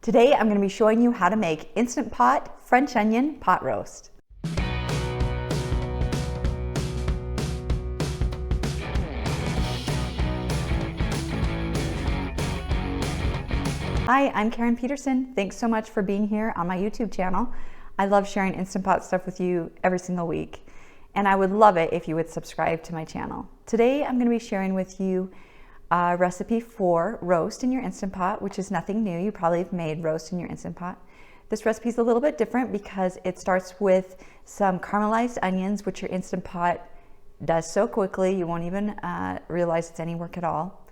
Today I'm going to be showing you how to make Instant Pot French onion pot roast. Hi, I'm Karen Peterson. Thanks so much for being here on my YouTube channel. I love sharing Instant Pot stuff with you every single week, and I would love it if you would subscribe to my channel. Today I'm going to be sharing with you a recipe for roast in your Instant Pot, which is nothing new. You probably have made roast in your Instant Pot. This recipe is a little bit different because it starts with some caramelized onions, which your Instant Pot does so quickly you won't even realize it's any work at all.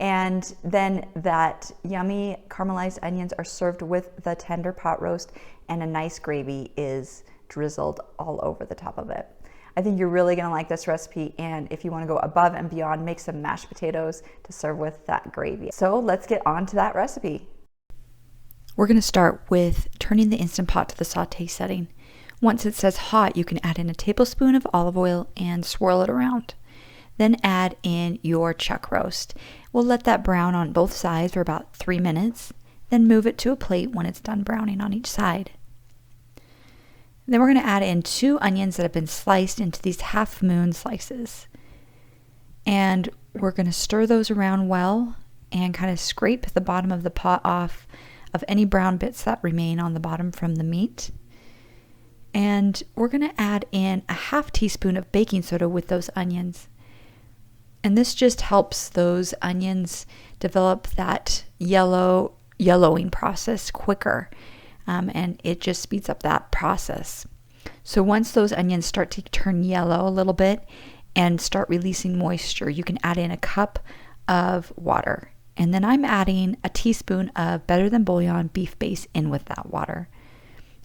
And then that yummy caramelized onions are served with the tender pot roast, and a nice gravy is drizzled all over the top of it. I think you're really going to like this recipe, and if you want to go above and beyond, make some mashed potatoes to serve with that gravy. So let's get on to that recipe. We're going to start with turning the Instant Pot to the saute setting. Once it says hot, you can add in a tablespoon of olive oil and swirl it around. Then add in your chuck roast. We'll let that brown on both sides for about 3 minutes, then move it to a plate when it's done browning on each side. Then we're going to add in 2 onions that have been sliced into these half moon slices. And we're going to stir those around well and kind of scrape the bottom of the pot off of any brown bits that remain on the bottom from the meat. And we're going to add in a half teaspoon of baking soda with those onions. And this just helps those onions develop that yellowing process quicker. And it just speeds up that process. So once those onions start to turn yellow a little bit and start releasing moisture, you can add in a cup of water. And then I'm adding a teaspoon of Better Than Bouillon beef base in with that water.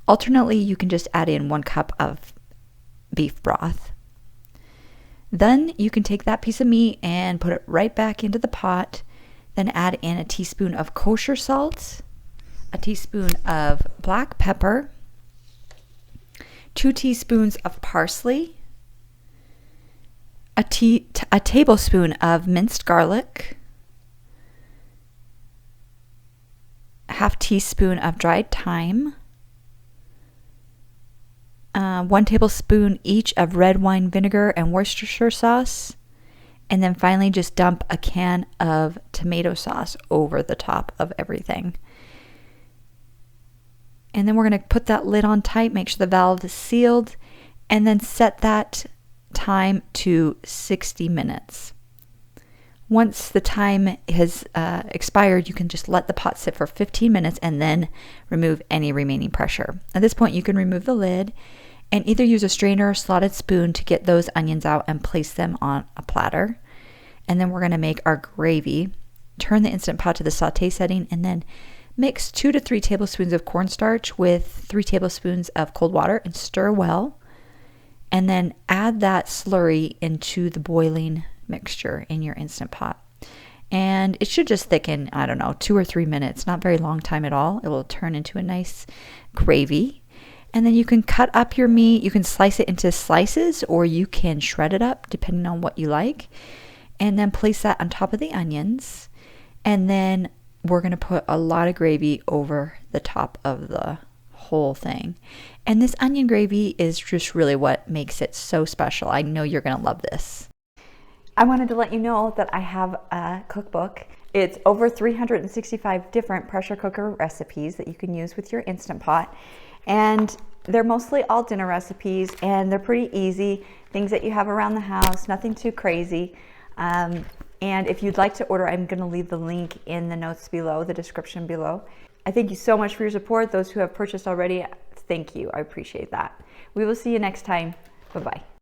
Alternately, you can just add in 1 cup of beef broth. Then you can take that piece of meat and put it right back into the pot. Then add in a teaspoon of kosher salt, a teaspoon of black pepper, 2 teaspoons of parsley, a tablespoon of minced garlic, half teaspoon of dried thyme, 1 tablespoon each of red wine vinegar and Worcestershire sauce, and then finally just dump a can of tomato sauce over the top of everything. And then we're going to put that lid on tight, make sure the valve is sealed, and then set that time to 60 minutes. Once the time has expired, you can just let the pot sit for 15 minutes and then remove any remaining pressure. At this point, you can remove the lid and either use a strainer or slotted spoon to get those onions out and place them on a platter. And then we're going to make our gravy. Turn the Instant Pot to the saute setting and then mix 2 to 3 tablespoons of cornstarch with 3 tablespoons of cold water and stir well. And then add that slurry into the boiling mixture in your Instant Pot. And it should just thicken, 2 or 3 minutes, not very long time at all. It will turn into a nice gravy. And then you can cut up your meat. You can slice it into slices or you can shred it up depending on what you like. And then place that on top of the onions. And then we're going to put a lot of gravy over the top of the whole thing. And this onion gravy is just really what makes it so special. I know you're going to love this. I wanted to let you know that I have a cookbook. It's over 365 different pressure cooker recipes that you can use with your Instant Pot. And they're mostly all dinner recipes, and they're pretty easy, things that you have around the house, nothing too crazy. And if you'd like to order, I'm going to leave the link in the notes below, the description below. I thank you so much for your support. Those who have purchased already, thank you. I appreciate that. We will see you next time. Bye-bye.